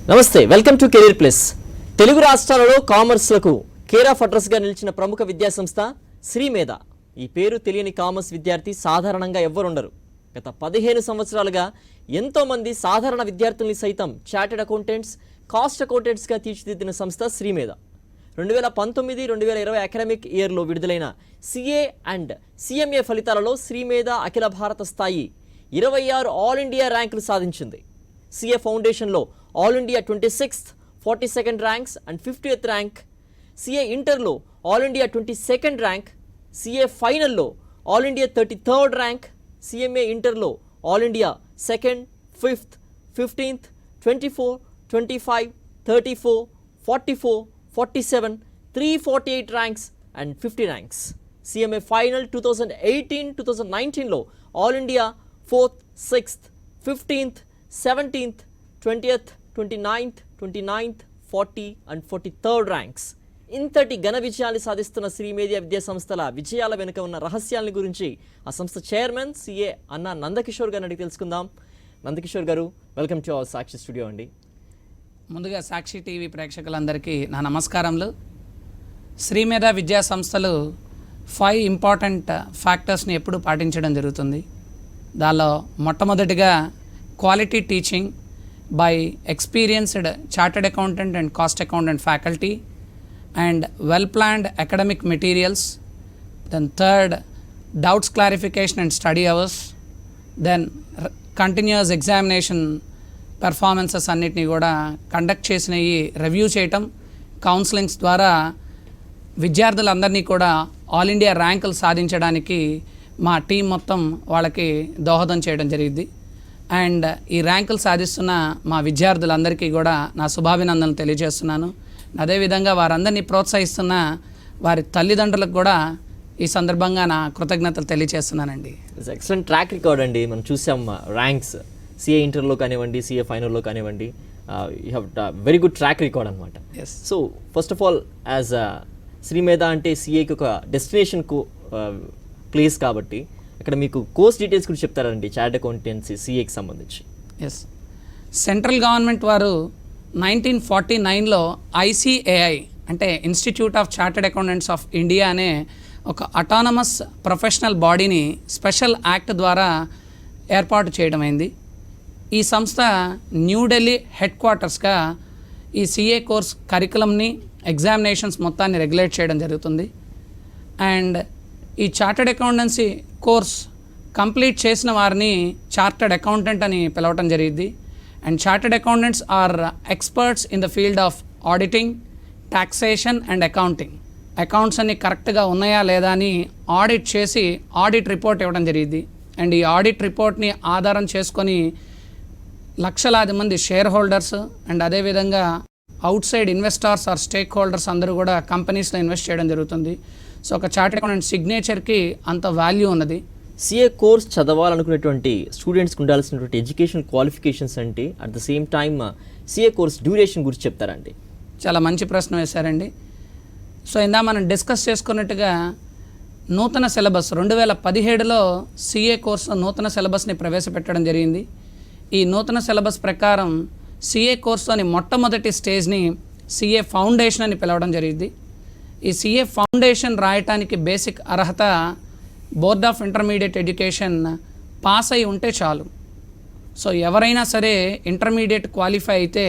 నమస్తే, welcome to career plus. Telugu రాష్ట్రాలలో కామర్స్లకు care of అడ్రస్గా నిలిచిన ప్రముఖ విద్యాసంస్థ శ్రీమేధ. ఈ పేరు తెలియని కామర్స్ విద్యార్థి సాధారణంగా ఎవ్వరుండరు. గత 15 సంవత్సరాలుగా ఎంతోమంది సాధారణ విద్యార్థుల్ని సైతం చార్టెడ్ అకౌంటెంట్స్, కాస్ట్ అకౌంటెంట్స్గా తీర్చిదిద్దిన సంస్థ శ్రీమేధ. 2019-2020 అకాడమిక్ ఇయర్లో విడుదలైన సిఏ అండ్ సిఎంఏ ఫలితాలలో శ్రీమేధ అఖిల భారత స్థాయి 26 ఆల్ ఇండియా ర్యాంకులు సాధించింది. సిఏ ఫౌండేషన్లో all India 26th, 42nd ranks and 50th rank, CA ఇంటర్లో all India 22nd rank, CA ఫైనల్లో all India 33rd rank, CMA ఇంటర్లో all India 2nd, 5th, 15th, 24, 25, 34, 44, 47, 348 ranks and 50 ranks. CMA final 2018-2019లో all India 4th, 6th, 15th, 17th, 20th, 29th, 40 and 43rd ranks. ఇంతటి ఘన విజయాలు సాధిస్తున్న శ్రీమేధ విద్యా సంస్థల విజయాల వెనుక ఉన్న రహస్యాల గురించి ఆ సంస్థ చైర్మన్ సిఏ అన్న నందకిషోర్ గారిని అడిగి తెలుసుకుందాం. నందకిషోర్ గారు, welcome to our Sakshi studio అండి. ముందుగా సాక్షి టీవీ ప్రేక్షకులందరికీ నా నమస్కారములు. శ్రీమేధ విద్యా సంస్థలు 5 ఇంపార్టెంట్ ఫ్యాక్టర్స్ని ఎప్పుడు పాటించడం జరుగుతుంది. దానిలో మొట్టమొదటిగా quality teaching by experienced chartered accountant and cost accountant faculty, and well planned academic materials. Then third, doubts clarification and study hours. Then continuous examination performances అన్నిటిని కూడా కండక్ట్ చేసినవి రివ్యూ చేయటం, కౌన్సిలింగ్స్ ద్వారా విద్యార్థులందరినీ కూడా ఆల్ ఇండియా ర్యాంకులు సాధించడానికి మా team మొత్తం వాళ్ళకి దోహదం చేయడం జరిగింది. అండ్ ఈ ర్యాంకులు సాధిస్తున్న మా విద్యార్థులందరికీ కూడా నా శుభాభినందనలు తెలియజేస్తున్నాను. అదేవిధంగా వారందరినీ ప్రోత్సహిస్తున్న వారి తల్లిదండ్రులకు కూడా ఈ సందర్భంగా నా కృతజ్ఞతలు తెలియజేస్తున్నానండి. ఎక్సలెంట్ ట్రాక్ రికార్డ్ అండి. మనం చూసాం ర్యాంక్స్ సిఏ ఇంటర్లో కానివ్వండి, సిఏ ఫైనల్లో కానివ్వండి, you have very good track record అనమాట. So first of all as Srimedha అంటే సిఏకి ఒక డెస్టినేషన్ ప్లేస్ కాబట్టి ఇక్కడ మీకు కోర్స్ డీటెయిల్స్ గురించి చెప్తారండి చార్టెడ్ అకౌంటెన్సీ సిఏకి సంబంధించి. ఎస్, సెంట్రల్ గవర్నమెంట్ వారు 1949లో ICAI అంటే institute of chartered accountants of India అనే ఒక అటానమస్ ప్రొఫెషనల్ బాడీని స్పెషల్ యాక్ట్ ద్వారా ఏర్పాటు చేయడం అయింది. ఈ సంస్థ న్యూఢిల్లీ హెడ్ క్వార్టర్స్గా ఈ సిఏ కోర్స్ కరికులంని, ఎగ్జామినేషన్స్ మొత్తాన్ని రెగ్యులేట్ చేయడం జరుగుతుంది. అండ్ ఈ చార్టెడ్ అకౌంటెన్సీ కోర్స్ కంప్లీట్ చేసిన వారిని చార్టెడ్ అకౌంటెంట్ అని పిలవటం జరిగింది. And chartered accountants are experts in the field of auditing, taxation and accounting. Accounts అన్ని కరెక్ట్గా ఉన్నాయా లేదా అని ఆడిట్ చేసి ఆడిట్ రిపోర్ట్ ఇవ్వడం జరిగింది. అండ్ ఈ ఆడిట్ రిపోర్ట్ని ఆధారం చేసుకొని లక్షలాది మంది షేర్ హోల్డర్స్ అండ్ అదేవిధంగా outside investors or stakeholders అందరూ కూడా కంపెనీస్లో ఇన్వెస్ట్ చేయడం జరుగుతుంది. సో ఒక చార్టెడ్ అకౌంటెంట్ సిగ్నేచర్కి అంత వాల్యూ ఉన్నది. సిఏ కోర్స్ చదవాలనుకునేటువంటి స్టూడెంట్స్కి ఉండాల్సినటువంటి ఎడ్యుకేషన్ క్వాలిఫికేషన్స్ అంటే at the same time CA course duration గురించి చెప్తారండి. చాలా మంచి ప్రశ్న వేశారండి. సో ఇందా మనం డిస్కస్ చేసుకున్నట్టుగా నూతన సిలబస్ 2017లో సిఏ కోర్సు నూతన సిలబస్ని ప్రవేశపెట్టడం జరిగింది. ఈ నూతన సిలబస్ ప్రకారం సిఏ కోర్సులోని మొట్టమొదటి స్టేజ్ని సిఏ ఫౌండేషన్ అని పిలవడం జరిగింది. ఈ సిఏ ఫౌండేషన్ రాయటానికి బేసిక్ అర్హత board of intermediate education pass అయి ఉంటే చాలు. సో ఎవరైనా సరే ఇంటర్మీడియట్ క్వాలిఫై అయితే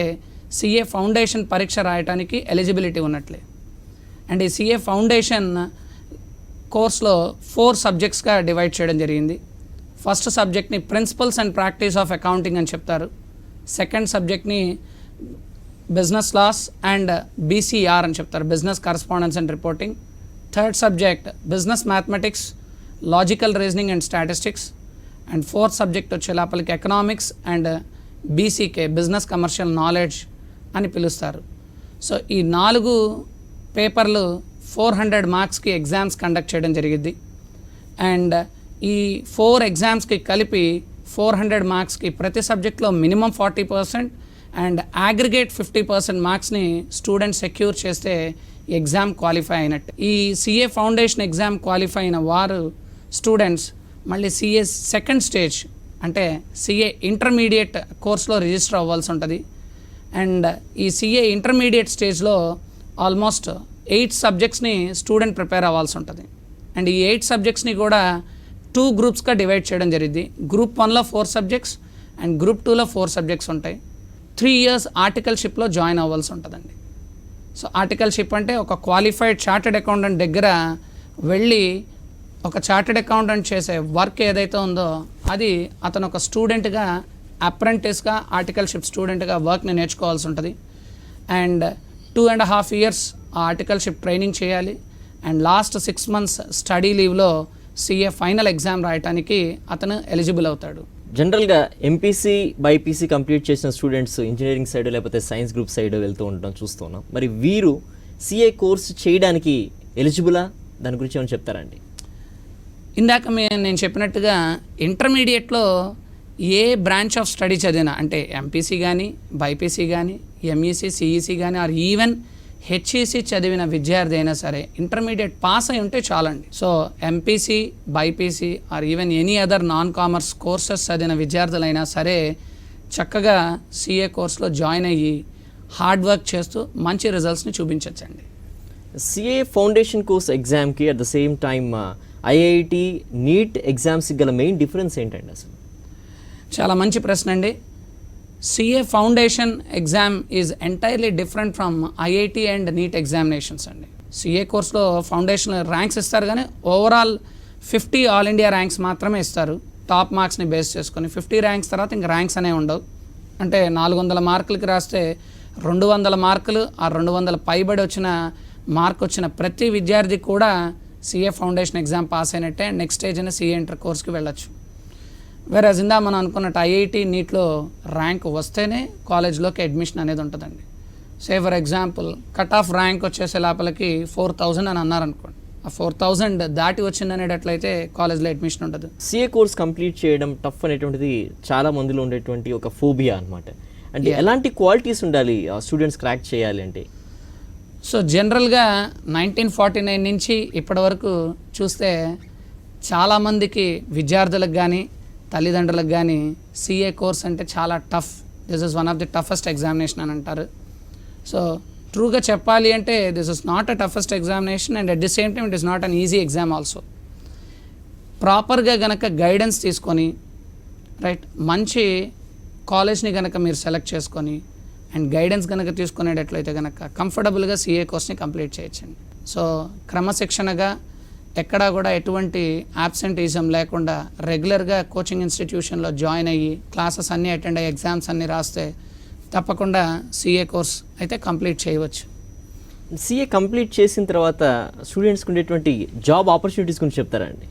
సిఏ ఫౌండేషన్ పరీక్ష రాయటానికి ఎలిజిబిలిటీ ఉన్నట్లే. అండ్ ఈ సిఏ ఫౌండేషన్ కోర్స్లో 4 సబ్జెక్ట్స్గా డివైడ్ చేయడం జరిగింది. ఫస్ట్ సబ్జెక్ట్ని principles and practice of accounting అని చెప్తారు. సెకండ్ సబ్జెక్ట్ని బిజినెస్ లాస్ అండ్ BCR అని చెప్తారు, business correspondence and reporting. Third subject business mathematics, logical reasoning and statistics. And fourth subject వచ్చే లోపలికి economics and BCK, business commercial knowledge అని పిలుస్తారు. So ఈ 4 పేపర్లు 400 మార్క్స్కి ఎగ్జామ్స్ కండక్ట్ చేయడం జరిగింది. అండ్ ఈ 4 ఎగ్జామ్స్కి కలిపి 400 మార్క్స్కి ప్రతి సబ్జెక్ట్లో మినిమం 40% అండ్ అగ్రిగేట్ 50% మార్క్స్ని స్టూడెంట్ సెక్యూర్ చేస్తే ఎగ్జామ్ క్వాలిఫై అయినట్టు. ఈ సిఏ ఫౌండేషన్ ఎగ్జామ్ క్వాలిఫై అయిన వారు స్టూడెంట్స్ మళ్ళీ సిఏ సెకండ్ స్టేజ్ అంటే సిఏ ఇంటర్మీడియట్ కోర్సులో రిజిస్టర్ అవ్వాల్సి ఉంటుంది. అండ్ ఈ సిఏ ఇంటర్మీడియట్ స్టేజ్లో ఆల్మోస్ట్ 8 సబ్జెక్ట్స్ని స్టూడెంట్ ప్రిపేర్ అవ్వాల్సి ఉంటుంది. అండ్ ఈ 8 సబ్జెక్ట్స్ని కూడా 2 గ్రూప్స్గా డివైడ్ చేయడం జరిగింది. గ్రూప్ 1లో 4 సబ్జెక్ట్స్ అండ్ గ్రూప్ 2లో 4 సబ్జెక్ట్స్ ఉంటాయి. 3 ఇయర్స్ ఆర్టికల్షిప్లో జాయిన్ అవ్వాల్సి ఉంటుందండి. సో ఆర్టికల్షిప్ అంటే ఒక క్వాలిఫైడ్ చార్టెడ్ అకౌంటెంట్ దగ్గర వెళ్ళి ఒక చార్టెడ్ అకౌంటెంట్ చేసే వర్క్ ఏదైతే ఉందో అది అతను ఒక స్టూడెంట్గా అప్రెంటిస్గా ఆర్టికల్షిప్ స్టూడెంట్గా వర్క్ని నేర్చుకోవాల్సి ఉంటుంది. అండ్ 2.5 ఇయర్స్ ఆ ఆర్టికల్షిప్ ట్రైనింగ్ చేయాలి. అండ్ లాస్ట్ 6 మంత్స్ స్టడీ లీవ్లో సిఏ ఫైనల్ ఎగ్జామ్ రాయటానికి అతను ఎలిజిబుల్ అవుతాడు. జనరల్గా ఎంపీసీ బైపీసీ కంప్లీట్ చేసిన స్టూడెంట్స్ ఇంజనీరింగ్ సైడ్ లేకపోతే సైన్స్ గ్రూప్ సైడ్ వెళ్తూ ఉండడం చూస్తున్నాం. మరి వీరు సిఏ కోర్స్ చేయడానికి ఎలిజిబులా? దాని గురించి ఏమైనా చెప్తారండి? ఇందాక నేను చెప్పినట్టుగా ఇంటర్మీడియట్లో ఏ బ్రాంచ్ ఆఫ్ స్టడీ చదివినా, అంటే ఎంపీసీ కానీ బైపీసీ కానీ ఎంఈసీ సిఈసీ కానీ ఆర్ ఈవెన్ హెచ్ఈసీ చదివిన విద్యార్థి అయినా సరే ఇంటర్మీడియట్ పాస్ అయి ఉంటే చాలండి. So MPC BiPC or even any other non commerce courses చదివిన విద్యార్థులైనా సరే చక్కగా సిఏ కోర్స్లో జాయిన్ అయ్యి హార్డ్ వర్క్ చేస్తూ మంచి రిజల్ట్స్ని చూపించవచ్చండి. సిఏ ఫౌండేషన్ కోర్స్ ఎగ్జామ్కి at the same time IIT NEET ఎగ్జామ్స్కి గల మెయిన్ డిఫరెన్స్ ఏంటండి అసలు? చాలా మంచి ప్రశ్న అండి. CA foundation exam is entirely different from IIT and NEET examinations అండి. సిఏ కోర్స్లో ఫౌండేషన్ ర్యాంక్స్ ఇస్తారు కానీ ఓవరాల్ 50 ఆల్ ఇండియా ర్యాంక్స్ మాత్రమే ఇస్తారు. టాప్ మార్క్స్ని బేస్ చేసుకొని 50 ర్యాంక్స్ తర్వాత ఇంకా ర్యాంక్స్ అనేవి ఉండవు. అంటే 400 మార్కులకి రాస్తే 200 మార్కులు ఆ 200 పైబడి వచ్చిన మార్క్ వచ్చిన ప్రతి విద్యార్థి కూడా సిఏ ఫౌండేషన్ ఎగ్జామ్ పాస్ అయినట్టే అండ్ నెక్స్ట్ స్టేజ్ అయినా సిఏ ఇంటర్ కోర్స్కి వెళ్ళొచ్చు. వేరే ఇందా మనం అనుకున్నట్టు ఐఐటి నీట్లో ర్యాంక్ వస్తేనే కాలేజ్లోకి అడ్మిషన్ అనేది ఉంటుందండి. Say for example cut off rank వచ్చేసే లోపలికి 4000 అని అన్నారనుకోండి, ఆ 4000 దాటి వచ్చింది అనేటట్లయితే కాలేజ్లో అడ్మిషన్ ఉంటుంది. సిఏ కోర్స్ కంప్లీట్ చేయడం టఫ్ అనేటువంటిది చాలా మందిలో ఉండేటువంటి ఒక ఫోబియా అనమాట. అంటే ఎలాంటి క్వాలిటీస్ ఉండాలి స్టూడెంట్స్ క్రాక్ చేయాలి అంటే? సో జనరల్గా 1949 నుంచి ఇప్పటి వరకు చూస్తే చాలామందికి విద్యార్థులకు కానీ తల్లిదండ్రులకు కానీ సిఏ కోర్స్ అంటే చాలా tough, this is one of the toughest examination అని అంటారు. సో ట్రూగా చెప్పాలి అంటే this is not a toughest examination and at the same time it is not an easy exam also. ప్రాపర్గా గనక గైడెన్స్ తీసుకొని రైట్ మంచి కాలేజ్ని కనుక మీరు సెలెక్ట్ చేసుకొని అండ్ గైడెన్స్ కనుక తీసుకునేటట్లయితే కనుక కంఫర్టబుల్గా సిఏ కోర్స్ని కంప్లీట్ చేయొచ్చండి. సో క్రమశిక్షణగా ఎక్కడా కూడా ఎటువంటి యాబ్సెంటీజం లేకుండా రెగ్యులర్గా కోచింగ్ ఇన్స్టిట్యూషన్లో జాయిన్ అయ్యి క్లాసెస్ అన్నీ అటెండ్ అయ్యి ఎగ్జామ్స్ అన్నీ రాస్తే తప్పకుండా సిఏ కోర్స్ అయితే కంప్లీట్ చేయవచ్చు. సిఏ కంప్లీట్ చేసిన తర్వాత స్టూడెంట్స్కి ఉండేటువంటి జాబ్ ఆపర్చునిటీస్ గురించి చెప్తారా అండి?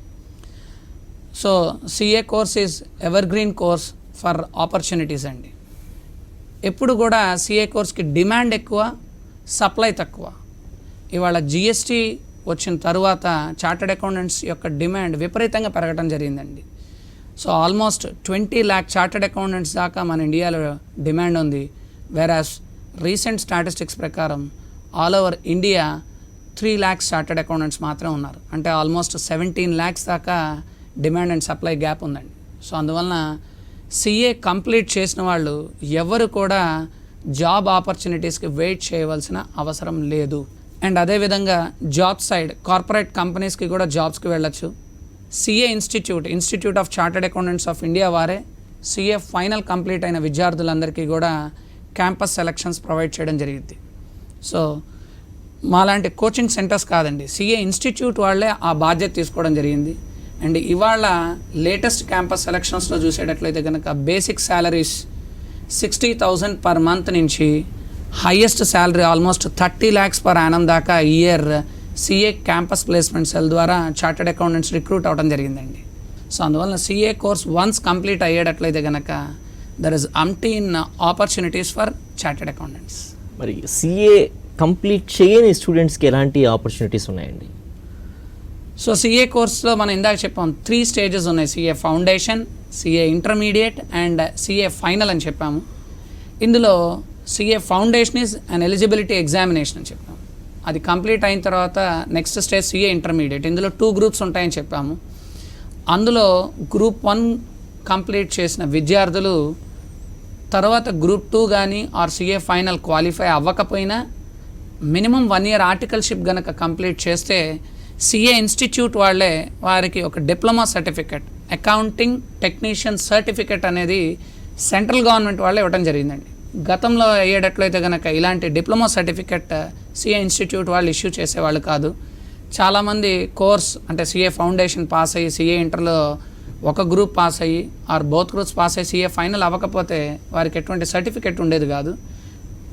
So CA course is ever green course for opportunities అండి. ఎప్పుడు కూడా సిఏ కోర్స్కి డిమాండ్ ఎక్కువ, సప్లై తక్కువ. ఇవాళ జిఎస్టీ వచ్చిన తరువాత చార్టెడ్ అకౌంటెంట్స్ యొక్క డిమాండ్ విపరీతంగా పెరగడం జరిగిందండి. So almost 20 lakh chartered accountants దాకా మన ఇండియాలో డిమాండ్ ఉంది. వేరాస్ రీసెంట్ స్టాటిస్టిక్స్ ప్రకారం all over India 3 lakhs chartered accountants మాత్రమే ఉన్నారు. అంటే ఆల్మోస్ట్ 17 lakhs దాకా డిమాండ్ అండ్ సప్లై గ్యాప్ ఉందండి. సో అందువలన సిఏ కంప్లీట్ చేసిన వాళ్ళు ఎవరు కూడా జాబ్ ఆపర్చునిటీస్కి వెయిట్ చేయవలసిన అవసరం లేదు. అండ్ అదేవిధంగా జాబ్ సైడ్ కార్పొరేట్ కంపెనీస్కి కూడా జాబ్స్కి వెళ్ళొచ్చు. CA institute of chartered accountants of India వారే సిఏ ఫైనల్ కంప్లీట్ అయిన విద్యార్థులందరికీ కూడా క్యాంపస్ సెలక్షన్స్ ప్రొవైడ్ చేయడం జరిగింది. సో మాలాంటి కోచింగ్ సెంటర్స్ కాదండి, సిఏ ఇన్స్టిట్యూట్ వాళ్ళే ఆ బాధ్యత తీసుకోవడం జరిగింది. అండ్ ఇవాళ లేటెస్ట్ క్యాంపస్ సెలక్షన్స్లో చూసేటట్లయితే కనుక బేసిక్ శాలరీస్ 60,000 పర్ మంత్ నుంచి highest salary almost 30 lakhs per annum దాకా year CA campus placement cell ద్వారా చార్టెడ్ అకౌంటెంట్స్ రిక్రూట్ అవ్వడం జరిగిందండి. సో అందువల్ల సిఏ కోర్స్ వన్స్ కంప్లీట్ అయ్యేటట్లయితే కనుక there is unending opportunities for chartered accountants. మరి సిఏ కంప్లీట్ చేయని స్టూడెంట్స్కి ఎలాంటి ఆపర్చునిటీస్ ఉన్నాయండి? సో సిఏ కోర్స్లో మనం ఇందాక చెప్పాం 3 stages ఉన్నాయి. CA foundation, CA intermediate and CA final అని చెప్పాము. ఇందులో CA foundation is an eligibility examination అని చెప్పాము. అది కంప్లీట్ అయిన తర్వాత నెక్స్ట్ స్టేజ్ సిఏ ఇంటర్మీడియట్. ఇందులో 2 groups ఉంటాయని చెప్పాము. అందులో గ్రూప్ 1 కంప్లీట్ చేసిన విద్యార్థులు తర్వాత గ్రూప్ 2 కానీ ఆర్ సిఏ ఫైనల్ క్వాలిఫై అవ్వకపోయినా మినిమం 1 ఇయర్ ఆర్టికల్షిప్ గనక కంప్లీట్ చేస్తే సిఏ ఇన్స్టిట్యూట్ వాళ్ళే వారికి ఒక diploma certificate accounting technician certificate అనేది సెంట్రల్ గవర్నమెంట్ వాళ్ళే ఇవ్వడం జరిగిందండి. గతంలో అయ్యేటట్లయితే కనుక ఇలాంటి డిప్లొమా సర్టిఫికెట్ సిఏ ఇన్స్టిట్యూట్ వాళ్ళు ఇష్యూ చేసేవాళ్ళు కాదు. చాలామంది కోర్స్ అంటే సిఏ ఫౌండేషన్ పాస్ అయ్యి సిఏ ఇంటర్లో ఒక గ్రూప్ పాస్ అయ్యి ఆర్ బోత్ గ్రూప్స్ పాస్ అయ్యి సిఏ ఫైనల్ అవ్వకపోతే వారికి ఎటువంటి సర్టిఫికెట్ ఉండేది కాదు.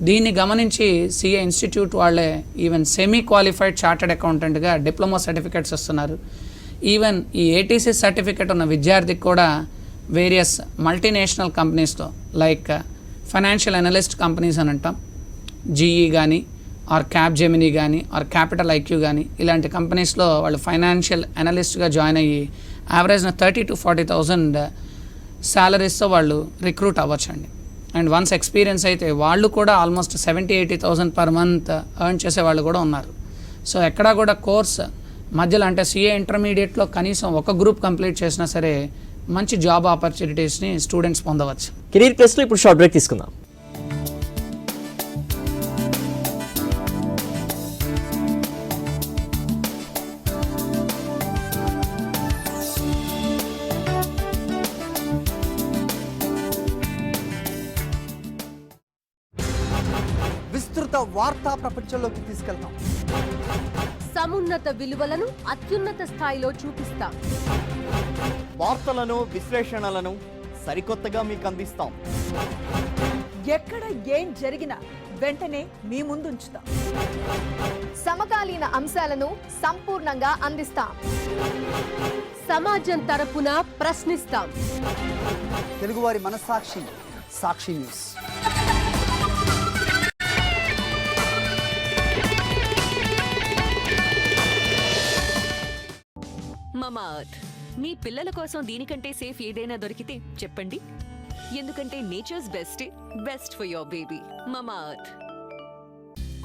దీన్ని గమనించి సిఏ ఇన్స్టిట్యూట్ వాళ్ళే ఈవెన్ సెమీ క్వాలిఫైడ్ చార్టెడ్ అకౌంటెంట్గా డిప్లొమా సర్టిఫికెట్స్ ఇస్తున్నారు. ఈవెన్ ఈ ఏటీసీ సర్టిఫికెట్ ఉన్న విద్యార్థికి కూడా వేరియస్ మల్టీనేషనల్ కంపెనీస్లో లైక్ ఫైనాన్షియల్ అనలిస్ట్ కంపెనీస్ అని అంటాం, జీఈ కానీ ఆర్ క్యాప్ జెమినీ కానీ ఆర్ క్యాపిటల్ ఐక్యూ కానీ ఇలాంటి కంపెనీస్లో వాళ్ళు ఫైనాన్షియల్ అనలిస్ట్గా జాయిన్ అయ్యి యావరేజ్న 30,000 to 40,000 శాలరీస్తో వాళ్ళు రిక్రూట్ అవ్వచ్చండి. అండ్ వన్స్ ఎక్స్పీరియన్స్ అయితే వాళ్ళు కూడా ఆల్మోస్ట్ 70,000-80,000 పర్ మంత్ ఎర్న్ చేసే వాళ్ళు కూడా ఉన్నారు. సో ఎక్కడా కూడా కోర్స్ మధ్యలో అంటే సిఏ ఇంటర్మీడియట్లో కనీసం ఒక గ్రూప్ కంప్లీట్ చేసినా సరే మంచి జాబ్ ఆపర్చునిటీస్ని స్టూడెంట్స్ పొందవచ్చు. కెరీర్ ప్లస్లో ఇప్పుడు షార్ట్ బ్రేక్ తీసుకుందాం. విస్తృత వార్తా ప్రపంచంలోకి తీసుకెళ్తాం. సమున్నత విలువలను అత్యున్నత స్థాయిలో చూపిస్తాం. వార్తలను విశ్లేషణలను సరికొత్తగా మీకు అందిస్తాం. ఎక్కడ ఏం జరిగినా వెంటనే మీ ముందుంచుతాం. సమకాలీన అంశాలను సంపూర్ణంగా అందిస్తాం. సమాజం తరపున ప్రశ్నిస్తాం. తెలుగువారి మనస్సాక్షి సాక్షి న్యూస్. మమా అర్త్ మీ పిల్లల కోసం దీనికంటే సేఫ్ ఏదైనా దొరికితే చెప్పండి. ఎందుకంటే nature's best for your baby. Mamaearth.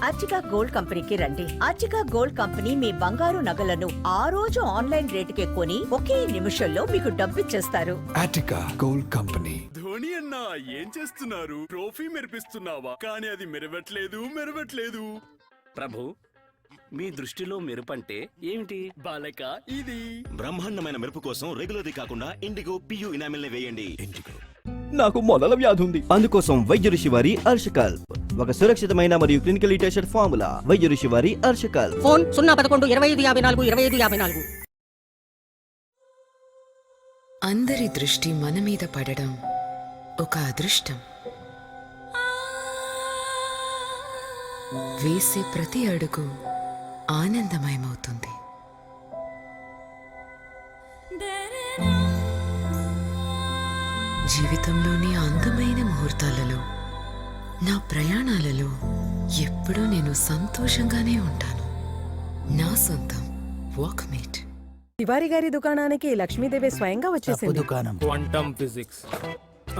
Archika gold కంపెనీకి రండి. అర్చికా గోల్డ్ కంపెనీ మీ బంగారు నగలను ఆ రోజు ఆన్లైన్ రేటుకే కొని ఒకే నిమిషంలో మీకు డబ్బిచ్చేస్తారు. Attica Gold Company. ధోని అన్నా ఏం చేస్తున్నారు? ట్రోఫీ మెరిపిస్తున్నావా? కానీ అది మెరవట్లేదు. ప్రభు, మీ దృష్టిలో మెరుపంటే ఏమిటి? బాలక ఇది బ్రహ్మాండమైన మెరుపు కోసం రెగ్యులర్ది కాకుండా ఇండిగో పియు ఇనామిల్ ని వేయండి. నాకు మొదల వ్యాధి ఉంది, అందుకోసం వైద్య ఋషి వారి అర్షకల్ప్ ఒక సురక్షితమైన మరియు క్లినికల్ టెస్టెడ్ ఫార్ములా. వైద్య ఋషి వారి అర్షకల్ప్. ఫోన్ 011-2554-2554. అందరి దృష్టి మన మీద పడడం ఒక అదృష్టం. వేసే ప్రతి అడుగు ఆనందమయమవుతుంది. జీవితంలోని అందమైన ముహూర్తాలలో, నా ప్రయాణాలలో ఎప్పుడూ నేను సంతోషంగానే ఉంటాను. నా సొంతం వాక్మేట్. తివారి గారి దుకాణానికి లక్ష్మీదేవి స్వయంగా వచ్చేసింది. దుకాణం క్వాంటమ్ ఫిజిక్స్,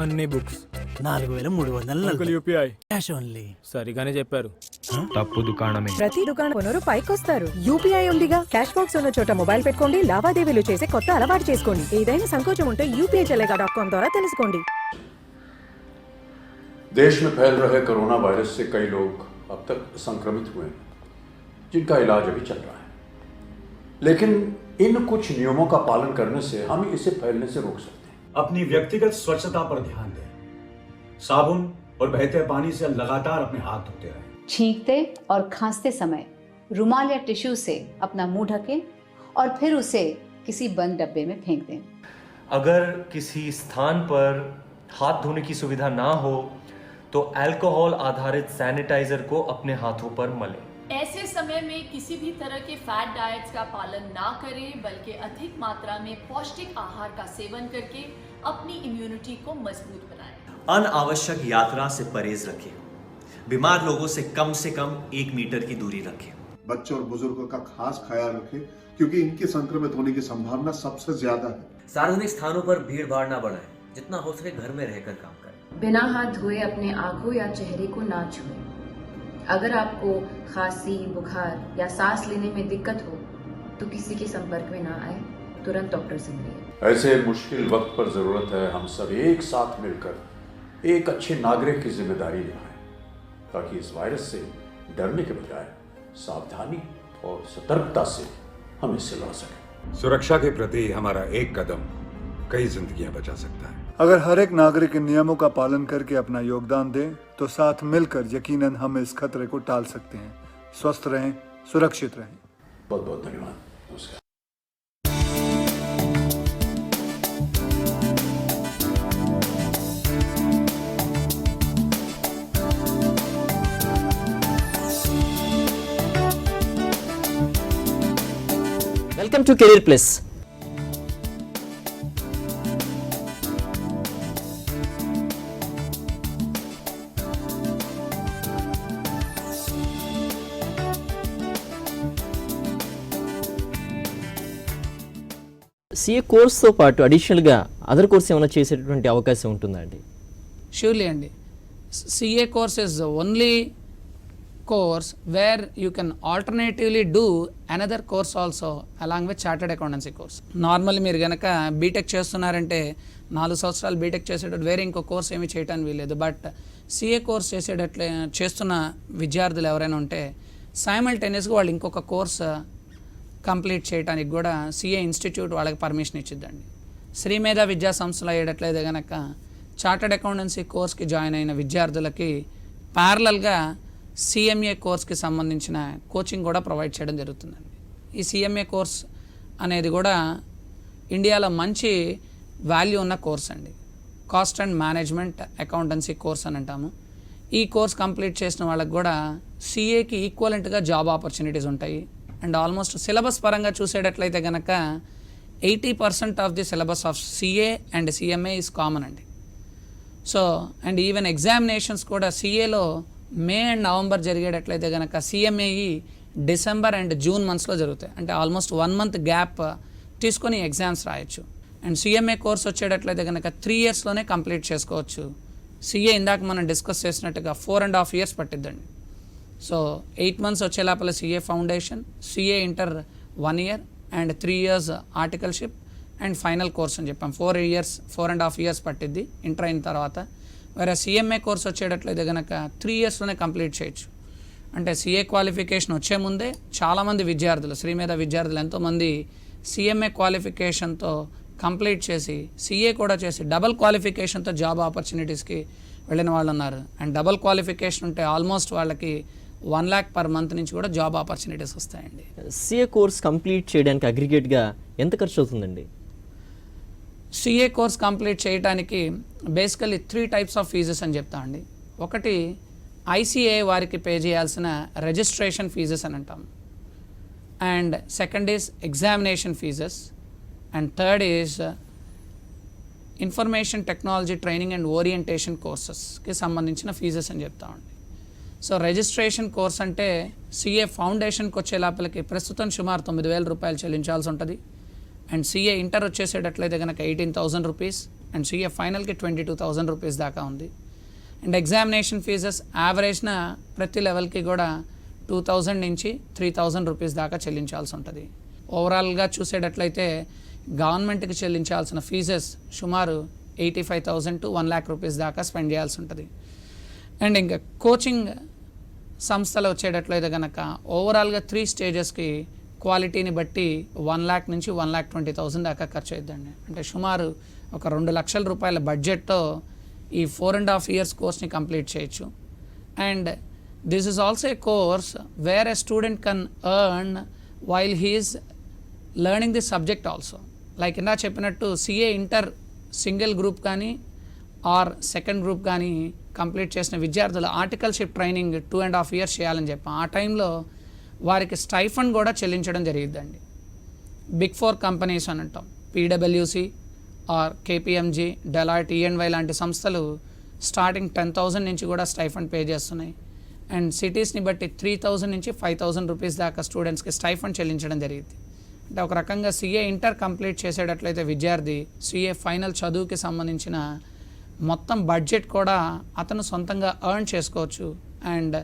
అన్ని బుక్స్, 4,300 యూపీఐ క్యాష్ ఓన్లీ. సరిగానే చెప్పారు. తప్పు దుకాణమే. ప్రతి దుకాణం కొనరు పైకొస్తారు. యూపీఐ ఉందిగా. క్యాష్ బాక్స్ ఉన్న చోట మొబైల్ పెట్టుకోండి. లావాదేవీలు చేసే కొత్త అలవాటు చేసుకోండి. ఏదైనా సంకోచం ఉంటే UPIChallega.com ద్వారా తెలుసుకోండి. देश में फैल रहे कोरोना वायरस से कई लोग अब तक संक्रमित हुए हैं, जिनका इलाज अभी चल रहा है. लेकिन इन कुछ नियमों का पालन करने से हम इसे फैलने से रोक सकते हैं. अपनी व्यक्तिगत स्वच्छता पर ध्यान दें. साबुन और बहते पानी से लगातार अपने हाथ धोते रहें. छींकते और खांसते समय रुमाल या टिश्यू से अपना मुंह ढकें और फिर उसे किसी बंद डब्बे में फेंक दें. अगर किसी स्थान पर हाथ धोने की सुविधा ना हो तो अल्कोहल आधारित सैनिटाइजर को अपने हाथों पर मलें. ऐसे समय में किसी भी तरह के फैट डाइट्स का पालन ना करें, बल्कि अधिक मात्रा में पौष्टिक आहार का सेवन करके अपनी इम्यूनिटी को मजबूत बनाएं. अनावश्यक यात्रा से परहेज रखें. बीमार लोगों से कम 1 मीटर की दूरी रखें. बच्चों और बुजुर्गों का खास ख्याल रखें, क्योंकि इनके संक्रमित होने की संभावना सबसे ज्यादा है. सार्वजनिक स्थानों पर भीड़ भाड़ न बढ़ाएं. जितना हो सके घर में रहकर काम करें. बिना हाथ धोए अपने आंखों या चेहरे को ना छुएं. अगर आपको खांसी, बुखार या सांस लेने में दिक्कत हो तो किसी के संपर्क में ना आए, तुरंत डॉक्टर से मिलिए. ऐसे मुश्किल वक्त पर जरूरत है हम सब एक साथ मिलकर एक अच्छे नागरिक की जिम्मेदारी निभाएं ताकि इस वायरस से डरने के बजाय सावधानी और सतर्कता से हम इससे लड़ सकें। सुरक्षा के प्रति हमारा एक कदम कई जिंदगियां बचा सकता है। अगर हर एक नागरिक इन नियमों का पालन करके अपना योगदान दे तो साथ मिलकर यकीनन हम इस खतरे को टाल सकते हैं। स्वस्थ रहें, सुरक्षित रहें। बहुत बहुत धन्यवाद। नमस्कार। Welcome to career plus. CA కోర్స్తో పాటు అడిషనల్గా అదర్ కోర్స్ ఏమైనా చేసేటటువంటి అవకాశం ఉంటుందా అండి? ష్యూర్లీ అండి. CA course is only course where you can alternatively do another course also along with chartered accountancy course. Normally మీరు కనుక బీటెక్ చేస్తున్నారంటే 4 సంవత్సరాలు బీటెక్ చేసేటట్టు వేరే ఇంకో కోర్స్ ఏమీ చేయడానికి వీల్లేదు. బట్ సిఏ కోర్స్ చేస్తున్న విద్యార్థులు ఎవరైనా ఉంటే సైమల్టేనియస్గా వాళ్ళు ఇంకొక కోర్స్ కంప్లీట్ చేయడానికి కూడా సిఏ ఇన్స్టిట్యూట్ వాళ్ళకి పర్మిషన్ ఇచ్చిద్దండి. శ్రీమేధ విద్యా సంస్థలు అయ్యేటట్లయితే కనుక చార్టెడ్ అకౌంటెన్సీ కోర్స్కి జాయిన్ అయిన విద్యార్థులకి ప్యారలల్గా సిఎంఏ కోర్స్కి సంబంధించిన కోచింగ్ కూడా ప్రొవైడ్ చేయడం జరుగుతుందండి. ఈ సిఎంఏ కోర్స్ అనేది కూడా ఇండియాలో మంచి వాల్యూ ఉన్న కోర్స్ అండి. Cost and management accountancy course అని అంటాము. ఈ కోర్స్ కంప్లీట్ చేసిన వాళ్ళకి కూడా సిఏకి ఈక్వలెంట్గా జాబ్ ఆపర్చునిటీస్ ఉంటాయి. అండ్ ఆల్మోస్ట్ సిలబస్ పరంగా చూసేటట్లయితే కనుక 80% of the syllabus of CA and CMA is common అండి. సో అండ్ ఈవెన్ ఎగ్జామినేషన్స్ కూడా సిఏలో మే అండ్ నవంబర్ జరిగేటట్లయితే కనుక సిఎంఏఈ డిసెంబర్ అండ్ జూన్ మంత్స్లో జరుగుతాయి. అంటే ఆల్మోస్ట్ 1 month గ్యాప్ తీసుకొని ఎగ్జామ్స్ రాయొచ్చు. అండ్ సిఎంఏ కోర్స్ వచ్చేటట్లయితే కనుక 3 yearsలోనే కంప్లీట్ చేసుకోవచ్చు. సిఏ ఇందాక మనం డిస్కస్ చేసినట్టుగా 4.5 years పట్టిద్దండి. సో 8 months వచ్చే లోపల CA foundation, CA inter 1 year and 3 years articleship and final course అని చెప్పాం. 4.5 years పట్టిద్ది ఇంటర్ అయిన తర్వాత. వేరే సిఎంఏ కోర్స్ వచ్చేటట్లయితే కనుక 3 yearsలోనే కంప్లీట్ చేయొచ్చు. అంటే సిఏ క్వాలిఫికేషన్ వచ్చే ముందే చాలామంది విద్యార్థులు, శ్రీమేధ విద్యార్థులు ఎంతోమంది సిఎంఏ క్వాలిఫికేషన్తో కంప్లీట్ చేసి సిఏ కూడా చేసి డబల్ క్వాలిఫికేషన్తో జాబ్ ఆపర్చునిటీస్కి వెళ్ళిన వాళ్ళు ఉన్నారు. అండ్ డబల్ క్వాలిఫికేషన్ ఉంటే ఆల్మోస్ట్ వాళ్ళకి 1 lakh per month నుంచి కూడా జాబ్ ఆపర్చునిటీస్ వస్తాయండి. సిఏ కోర్స్ కంప్లీట్ చేయడానికి అగ్రిగేట్గా ఎంత ఖర్చు అవుతుందండి? సిఏ కోర్స్ కంప్లీట్ చేయడానికి బేసికల్లీ 3 types ఆఫ్ ఫీజెస్ అని చెప్తా అండి. ఒకటి ఐసీఏ వారికి పే చేయాల్సిన రిజిస్ట్రేషన్ ఫీజెస్ అని అంటాం. And second is examination fees. And third is information technology training and orientation కోర్సెస్కి సంబంధించిన ఫీజెస్ అని చెప్తామండి. సో రిజిస్ట్రేషన్ కోర్స్ అంటే సిఏ ఫౌండేషన్కి వచ్చే లోపలికి ప్రస్తుతం సుమారు 9,000 రూపాయలు చెల్లించాల్సి ఉంటుంది. అండ్ సిఏ ఇంటర్ వచ్చేసేటట్లయితే కనుక 18,000 రూపీస్ అండ్ సిఏ ఫైనల్కి 22,000 రూపీస్ దాకా ఉంది. అండ్ ఎగ్జామినేషన్ ఫీజెస్ యావరేజ్న ప్రతి లెవెల్కి కూడా 2,000 నుంచి 3,000 రూపీస్ దాకా చెల్లించాల్సి ఉంటుంది. ఓవరాల్గా చూసేటట్లయితే గవర్నమెంట్కి చెల్లించాల్సిన ఫీజెస్ సుమారు 85,000 to 1 lakh రూపీస్ దాకా స్పెండ్ చేయాల్సి ఉంటుంది. అండ్ ఇంకా కోచింగ్ సంస్థలు వచ్చేటట్లయితే కనుక ఓవరాల్గా 3 stagesకి క్వాలిటీని బట్టి 1 lakh నుంచి 1,20,000 దాకా ఖర్చు అవుతుందండి. అంటే సుమారు ఒక 2 లక్షల రూపాయల బడ్జెట్తో ఈ 4.5 years కోర్స్ని కంప్లీట్ చేయొచ్చు. And this is also a course where a student can earn while he is learning the subject also. Like ఇందా చెప్పినట్టు సిఏ ఇంటర్ సింగిల్ గ్రూప్ కానీ ఆర్ సెకండ్ గ్రూప్ కానీ కంప్లీట్ చేసిన విద్యార్థులు ఆర్టికల్షిప్ ట్రైనింగ్ 2.5 years చేయాలని చెప్పాం. ఆ టైంలో వారికి స్టైఫండ్ కూడా చెల్లించడం జరిగిద్దండి. బిగ్ 4 కంపెనీస్ అని అంటాం, పీడబ్ల్యూసి ఆర్ కేపీఎంజీ, డెలాయిట్, ఈఎన్వై లాంటి సంస్థలు స్టార్టింగ్ 10,000 నుంచి కూడా స్టైఫండ్ పే చేస్తున్నాయి. అండ్ సిటీస్ని బట్టి 3,000 నుంచి 5,000 రూపీస్ దాకా స్టూడెంట్స్కి స్టైఫండ్ చెల్లించడం జరిగింది. అంటే ఒక రకంగా సిఏ ఇంటర్ కంప్లీట్ చేసేటట్లయితే విద్యార్థి సిఏ ఫైనల్ చదువుకి సంబంధించిన మొత్తం బడ్జెట్ కూడా అతను సొంతంగా ఎర్న్ చేసుకోవచ్చు. అండ్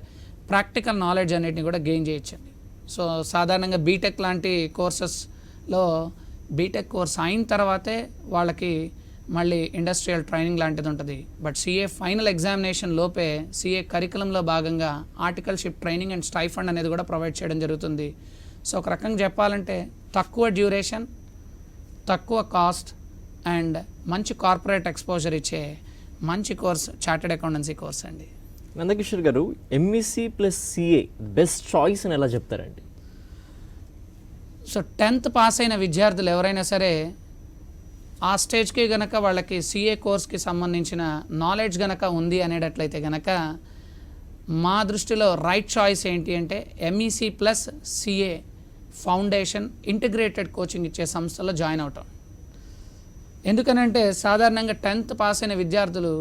ప్రాక్టికల్ నాలెడ్జ్ అన్నిటిని కూడా గెయిన్ చేయొచ్చండి. సో సాధారణంగా బీటెక్ లాంటి కోర్సెస్లో బీటెక్ కోర్స్ అయిన తర్వాతే వాళ్ళకి మళ్ళీ ఇండస్ట్రియల్ ట్రైనింగ్ లాంటిది ఉంటుంది. బట్ సిఏ ఫైనల్ ఎగ్జామినేషన్ లోపే సిఏ కరికులంలో భాగంగా ఆర్టికల్షిప్ ట్రైనింగ్ అండ్ స్టైఫండ్ అనేది కూడా ప్రొవైడ్ చేయడం జరుగుతుంది. సో ఒక రకంగా చెప్పాలంటే తక్కువ డ్యూరేషన్, తక్కువ కాస్ట్ అండ్ మంచి కార్పొరేట్ ఎక్స్పోజర్ ఇచ్చే మంచి కోర్స్ చార్టెడ్ అకౌంటెన్సీ కోర్స్ అండి. నందకిషోర్ గారు, MEC plus CA best choice అని ఎలా చెప్తారండి? సో 10th పాస్ అయిన విద్యార్థులు ఎవరైనా సరే ఆ స్టేజ్కి గనక వాళ్ళకి సిఏ కోర్స్కి సంబంధించిన నాలెడ్జ్ గనక ఉంది అనేటట్లయితే గనక మా దృష్టిలో రైట్ చాయిస్ ఏంటి అంటే MEC plus CA foundation integrated coaching ఇచ్చే సంస్థలో జాయిన్ అవటం. ఎందుకనంటే సాధారణంగా 10th పాస్ అయిన విద్యార్థులు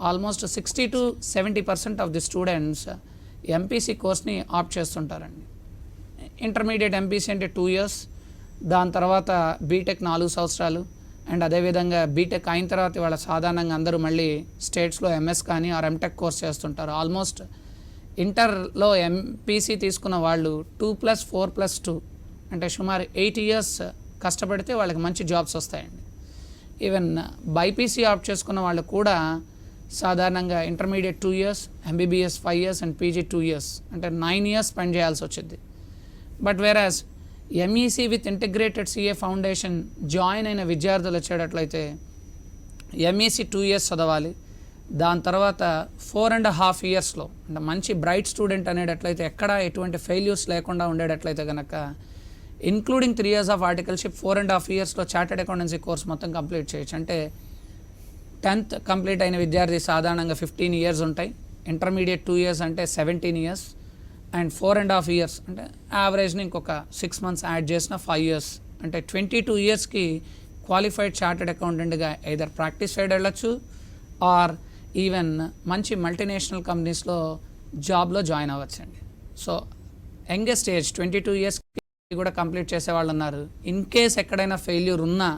almost 60 to 70% of the students MPC కోర్స్ని ఆప్ట్ చేస్తుంటారండి. ఇంటర్మీడియట్ ఎంపీసీ అంటే 2 years, దాని తర్వాత బీటెక్ 4 సంవత్సరాలు, అండ్ అదేవిధంగా బీటెక్ అయిన తర్వాత వాళ్ళ సాధారణంగా అందరూ మళ్ళీ స్టేట్స్లో ఎంఎస్ కానీ ఆర్ ఎంటెక్ కోర్స్ చేస్తుంటారు. ఆల్మోస్ట్ ఇంటర్లో ఎంపీసీ తీసుకున్న వాళ్ళు 2+4+2 అంటే సుమారు 8 years కష్టపడితే వాళ్ళకి మంచి జాబ్స్ వస్తాయండి. ఈవెన్ బైపీసీ ఆప్ట్ చేసుకున్న వాళ్ళు కూడా సాధారణంగా intermediate 2 years, MBBS 5 years and PG 2 years అంటే 9 years స్పెండ్ చేయాల్సి వచ్చింది. But whereas MEC with integrated CA foundation join అయిన విద్యార్థులు వచ్చేటట్లయితే ఎంఈసీ 2 years చదవాలి, దాని తర్వాత 4.5 yearsలో అంటే మంచి బ్రైట్ స్టూడెంట్ అనేటట్లయితే ఎక్కడ ఎటువంటి ఫెయిల్యూర్స్ లేకుండా ఉండేటట్లయితే కనుక ఇంక్లూడింగ్ 3 years ఆఫ్ ఆర్టికల్షిప్ 4.5 yearsలో చార్టెడ్ అకౌంటెన్సీ కోర్స్ మొత్తం కంప్లీట్ చేయొచ్చు. అంటే 10th కంప్లీట్ అయిన విద్యార్థి సాధారణంగా 15 years ఉంటాయి, ఇంటర్మీడియట్ 2 years అంటే 17 years అండ్ 4.5 years అంటే యావరేజ్ని ఇంకొక 6 months యాడ్ చేసిన 5 years అంటే 22 yearsకి క్వాలిఫైడ్ చార్టెడ్ అకౌంటెంట్గా ఎయిదర్ ప్రాక్టీస్ సైడ్ వెళ్ళొచ్చు ఆర్ ఈవెన్ మంచి మల్టీనేషనల్ కంపెనీస్లో జాబ్లో జాయిన్ అవ్వచ్చండి. సో యంగెస్ట్ ఏజ్ 22 yearsకి కూడా కంప్లీట్ చేసేవాళ్ళు ఉన్నారు. ఇన్ కేస్ ఎక్కడైనా ఫెయిల్యూర్ ఉన్నా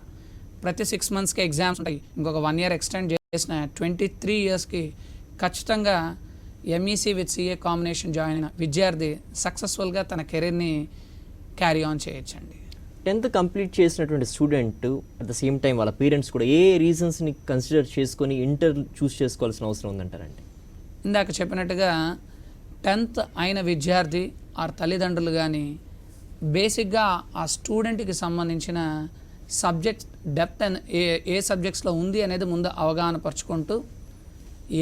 ప్రతి 6 monthsకి ఎగ్జామ్స్ ఉంటాయి, ఇంకొక 1 year ఎక్స్టెండ్ చేసిన 23 yearsకి ఖచ్చితంగా MEC with CA combination join అయిన విద్యార్థి సక్సెస్ఫుల్గా తన కెరీర్ని క్యారీ ఆన్ చేయొచ్చండి. 10th కంప్లీట్ చేసినటువంటి student at the same time వాళ్ళ పేరెంట్స్ కూడా ఏ రీజన్స్ని కన్సిడర్ చేసుకొని ఇంటర్ చూస్ చేసుకోవాల్సిన అవసరం ఉందంటారండి? ఇందాక చెప్పినట్టుగా 10th అయిన విద్యార్థి ఆ తల్లిదండ్రులు కానీ బేసిక్గా ఆ స్టూడెంట్కి సంబంధించిన సబ్జెక్ట్స్ డెప్త్ ఏ సబ్జెక్ట్స్లో ఉంది అనేది ముందు అవగాహన పరుచుకుంటూ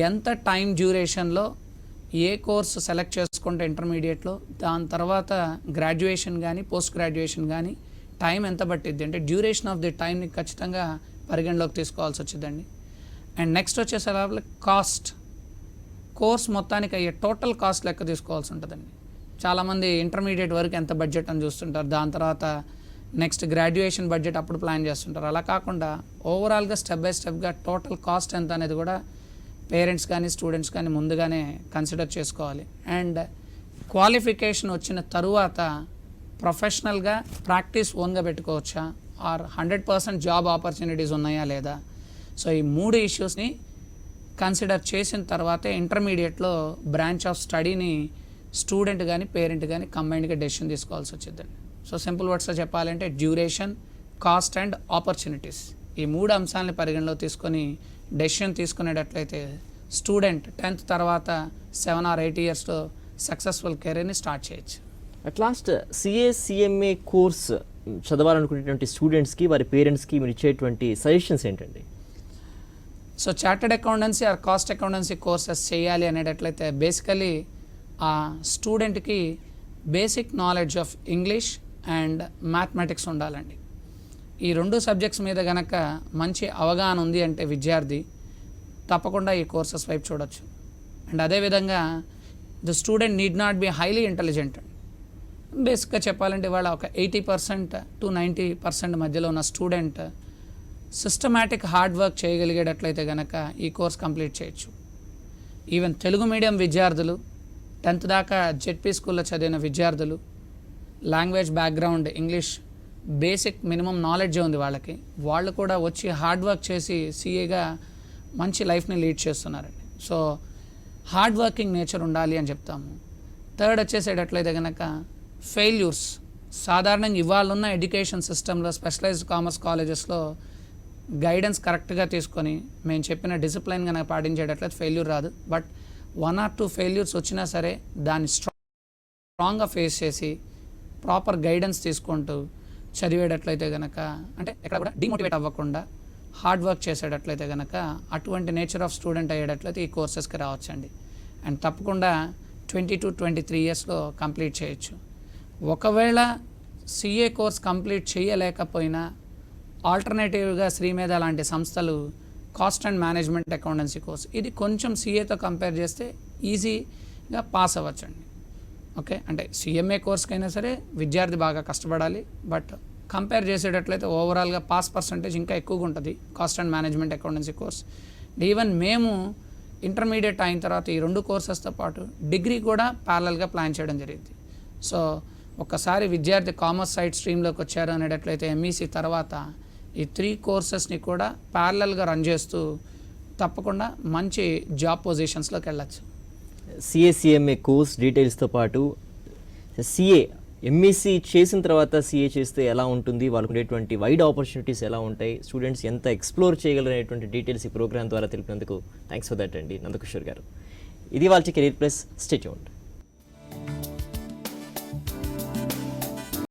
ఎంత టైం డ్యూరేషన్లో ఏ కోర్సు సెలెక్ట్ చేసుకుంటే ఇంటర్మీడియట్లో, దాని తర్వాత గ్రాడ్యుయేషన్ కానీ పోస్ట్ గ్రాడ్యుయేషన్ కానీ టైం ఎంత పట్టిద్ది అంటే డ్యూరేషన్ ఆఫ్ ది టైంని ఖచ్చితంగా పరిగణలోకి తీసుకోవాల్సి వచ్చిందండి. అండ్ నెక్స్ట్ వచ్చేసరికి కాస్ట్, కోర్స్ మొత్తానికి అయ్యే టోటల్ కాస్ట్ లెక్క తీసుకోవాల్సి ఉంటుందండి. చాలామంది ఇంటర్మీడియట్ వరకు ఎంత బడ్జెట్ అని చూస్తుంటారు, దాని తర్వాత నెక్స్ట్ గ్రాడ్యుయేషన్ బడ్జెట్ అప్పుడు ప్లాన్ చేస్తుంటారు. అలా కాకుండా ఓవరాల్గా స్టెప్ బై స్టెప్గా టోటల్ కాస్ట్ ఎంత అనేది కూడా పేరెంట్స్ కానీ స్టూడెంట్స్ కానీ ముందుగానే కన్సిడర్ చేసుకోవాలి. అండ్ క్వాలిఫికేషన్ వచ్చిన తరువాత ప్రొఫెషనల్గా ప్రాక్టీస్ ఓన్గా పెట్టుకోవచ్చా ఆర్ 100% జాబ్ ఆపర్చునిటీస్ ఉన్నాయా లేదా. సో ఈ 3 ఇష్యూస్ని కన్సిడర్ చేసిన తర్వాతే ఇంటర్మీడియట్లో బ్రాంచ్ ఆఫ్ స్టడీని స్టూడెంట్ కానీ పేరెంట్ కానీ కంబైన్డ్గా డెసిషన్ తీసుకోవాల్సి వచ్చిందండి. సో సింపుల్ వర్డ్స్లో చెప్పాలంటే డ్యూరేషన్, కాస్ట్ అండ్ ఆపర్చునిటీస్ ఈ 3 అంశాలని పరిగణలో తీసుకొని డెసిషన్ తీసుకునేటట్లయితే స్టూడెంట్ 10th తర్వాత 7 or 8 yearsలో సక్సెస్ఫుల్ కెరీర్ని స్టార్ట్ చేయొచ్చు. At last CA CMA course చదవాలనుకునేటువంటి స్టూడెంట్స్కి వారి పేరెంట్స్కి మీరు ఇచ్చేటువంటి సజెషన్స్ ఏంటండి? So chartered accountancy or cost accountancy courses చేయాలి అనేటట్లయితే బేసికలీ ఆ స్టూడెంట్కి basic knowledge of English and mathematics ఉండాలండి. ఈ 2 సబ్జెక్ట్స్ మీద కనుక మంచి అవగాహన ఉంది అంటే విద్యార్థి తప్పకుండా ఈ కోర్సెస్ వైపు చూడొచ్చు. అండ్ అదేవిధంగా the student need not be highly intelligent. బేసిక్గా చెప్పాలంటే వాళ్ళ ఒక 80% to 90% మధ్యలో ఉన్న స్టూడెంట్ సిస్టమాటిక్ హార్డ్ వర్క్ చేయగలిగేటట్లయితే కనుక ఈ కోర్స్ కంప్లీట్ చేయొచ్చు. ఈవెన్ తెలుగు మీడియం విద్యార్థులు 10th దాకా జెడ్పీ స్కూల్లో చదివిన విద్యార్థులు language background English basic minimum knowledge ఉంది వాళ్ళకి, వాళ్ళు కూడా వచ్చి హార్డ్ వర్క్ చేసి సీఏగా మంచి లైఫ్ని లీడ్ చేస్తున్నారండి. సో హార్డ్ వర్కింగ్ నేచర్ ఉండాలి అని చెప్తాము. థర్డ్ వచ్చేసేటట్లయితే కనుక ఫెయిల్యూర్స్ సాధారణంగా ఇవాళ ఉన్న ఎడ్యుకేషన్ సిస్టంలో స్పెషలైజ్డ్ కామర్స్ కాలేజెస్లో గైడెన్స్ కరెక్ట్గా తీసుకొని మేము చెప్పిన డిసిప్లైన్ కనుక పాటించేటట్లయితే ఫెయిల్యూర్ రాదు. బట్ 1 or 2 ఫెయిల్యూర్స్ వచ్చినా సరే దాన్ని స్ట్రాంగ్గా ఫేస్ చేసి ప్రాపర్ గైడెన్స్ తీసుకుంటూ చదివేటట్లయితే కనుక, అంటే ఎక్కడ కూడా డిమోటివేట్ అవ్వకుండా హార్డ్ వర్క్ చేసేటట్లయితే కనుక అటువంటి నేచర్ ఆఫ్ స్టూడెంట్ అయ్యేటట్లయితే ఈ కోర్సెస్కి రావచ్చండి. అండ్ తప్పకుండా 22-23 ఇయర్స్లో కంప్లీట్ చేయొచ్చు. ఒకవేళ సిఏ కోర్స్ కంప్లీట్ చేయలేకపోయినా ఆల్టర్నేటివ్గా శ్రీమేధ లాంటి సంస్థలు cost and management accountancy course, ఇది కొంచెం సిఏతో కంపేర్ చేస్తే ఈజీగా పాస్ అవ్వచ్చండి. ఓకే, అంటే సిఎంఏ కోర్స్కైనా సరే విద్యార్థి బాగా కష్టపడాలి. బట్ కంపేర్ చేసేటట్లయితే ఓవరాల్గా పాస్ పర్సంటేజ్ ఇంకా ఎక్కువగా ఉంటుంది cost and management accountancy course. Even మేము ఇంటర్మీడియట్ అయిన తర్వాత ఈ 2 కోర్సెస్తో పాటు డిగ్రీ కూడా ప్యారలల్గా ప్లాన్ చేయడం జరిగింది. సో ఒక్కసారి విద్యార్థి కామర్స్ సైడ్ స్ట్రీమ్లోకి వచ్చారు అనేటట్లయితే ఎంఈసీ తర్వాత ఈ 3 కోర్సెస్ని కూడా ప్యారలల్గా రన్ చేస్తూ తప్పకుండా మంచి జాబ్ పొజిషన్స్లోకి వెళ్ళచ్చు. సిఏ కోర్స్ డీటెయిల్స్తో పాటు సిఏ ఎంఈసీ చేసిన తర్వాత సిఏ చేస్తే ఎలా ఉంటుంది, వాళ్ళకు ఉండేటువంటి వైడ్ ఆపర్చునిటీస్ ఎలా ఉంటాయి, స్టూడెంట్స్ ఎంత ఎక్స్ప్లోర్ చేయగలనేటువంటి డీటెయిల్స్ ఈ ప్రోగ్రామ్ ద్వారా తెలిపినందుకు థ్యాంక్స్ ఫర్ దట్ అండి నందకిషోర్ గారు. ఇది వాళ్ళ కెరీర్ ప్లస్. Stay tuned.